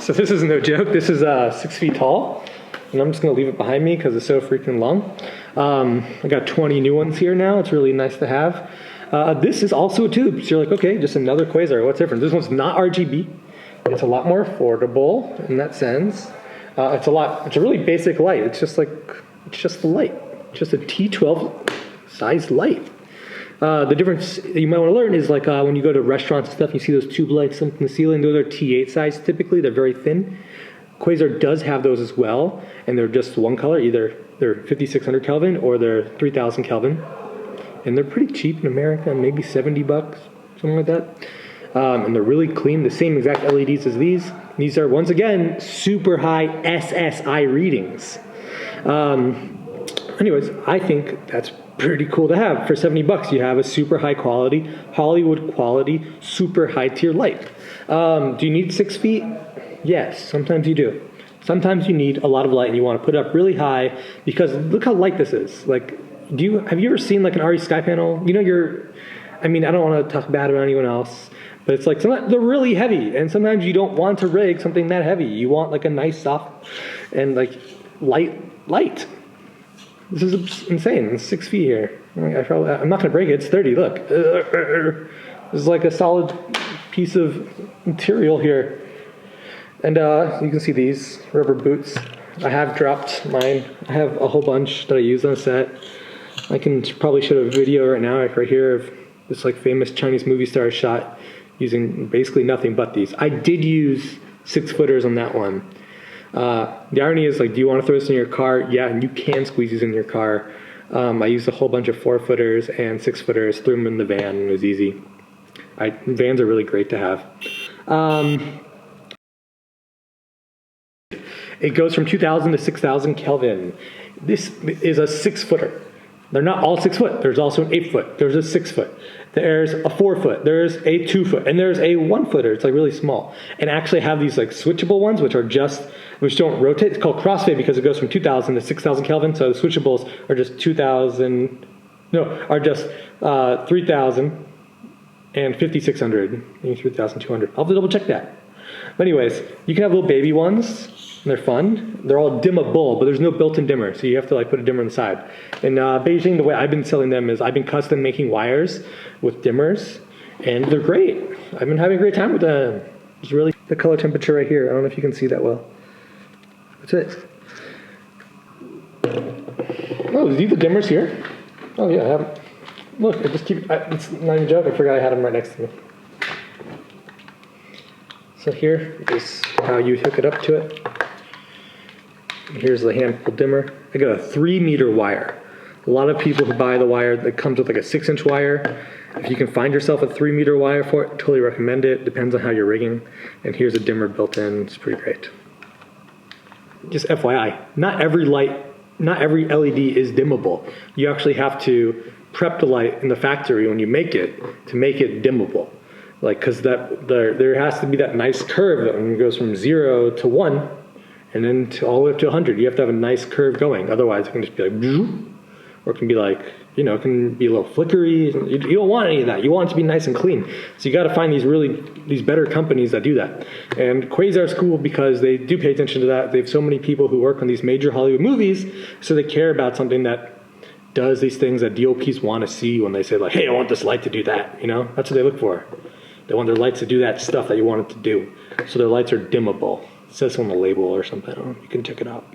So this is no joke. This is 6 feet tall, and I'm just going to leave it behind me because it's so freaking long. I got 20 new ones here now. It's really nice to have. This is also a tube. So you're like, okay, just another quasar. What's different? This one's not RGB. It's a lot more affordable in that sense. It's a really basic light. It's just the light. It's just a T12 size light. The difference you might want to learn is like when you go to restaurants and stuff, you see those tube lights in the ceiling. Those are T8 size typically. They're very thin. Quasar does have those as well, and they're just one color. Either they're 5600 Kelvin or they're 3000 Kelvin. And they're pretty cheap in America, maybe $70, something like that. And they're really clean, the same exact LEDs as these. These are, once again, super high SSI readings. Anyways, I think that's pretty cool to have. For $70, you have a super high quality, Hollywood quality, super high tier light. Do you need 6 feet? Yes, sometimes you do. Sometimes you need a lot of light and you want to put it up really high because look how light this is. Like, have you ever seen like an RE sky panel? You know, I don't want to talk bad about anyone else, but it's like they're really heavy, and sometimes you don't want to rig something that heavy. You want like a nice soft and like light. This is insane. It's 6 feet here. I'm not gonna break it. It's 30. Look, this is like a solid piece of material here, and you can see these rubber boots. I have dropped mine. I have a whole bunch that I use on set. I can probably show a video right now, like right here, of this like famous Chinese movie star shot using basically nothing but these. I did use 6-footers on that one. The irony is, like, do you want to throw this in your car? Yeah, and you can squeeze these in your car. I used a whole bunch of 4-footers and 6-footers, threw them in the van, and it was easy. Vans are really great to have. It goes from 2000 to 6000 Kelvin. This is a 6-footer. They're not all 6 foot. There's also an 8-foot. There's a 6-foot. There's a 4-foot. There's a 2-foot. And there's a 1-footer. It's like really small. And actually have these like switchable ones, which don't rotate. It's called crossfade because it goes from 2000 to 6000 Kelvin. So the switchables are just 3000 and 5600, maybe 3200. I'll have to double check that. But anyways, you can have little baby ones. And they're fun. They're all dimmable, but there's no built-in dimmer, so you have to like put a dimmer on the side. In Beijing, the way I've been selling them is I've been custom making wires with dimmers, and they're great. I've been having a great time with them. It's really the color temperature right here. I don't know if you can see that well. What's it? Oh, is these the dimmers here? Oh yeah, I have them. Look, it's not even a joke. I forgot I had them right next to me. So here is how you hook it up to it. Here's the hand-pulled dimmer. I got a 3-meter wire. A lot of people who buy the wire that comes with like a 6-inch wire. If you can find yourself a 3-meter wire for it, totally recommend it. Depends on how you're rigging. And here's a dimmer built in. It's pretty great. Just FYI, not every LED is dimmable. You actually have to prep the light in the factory when you make it to make it dimmable. Like, because there has to be that nice curve that goes from 0 to 1. And then all the way up to 100, you have to have a nice curve going. Otherwise, it can just be like, or it can be like, it can be a little flickery. You don't want any of that. You want it to be nice and clean. So you got to find these better companies that do that. And Quasar's cool because they do pay attention to that. They have so many people who work on these major Hollywood movies, so they care about something that does these things that DOPs want to see when they say like, hey, I want this light to do that. That's what they look for. They want their lights to do that stuff that you want it to do. So their lights are dimmable. It says on the label or something. You can check it out.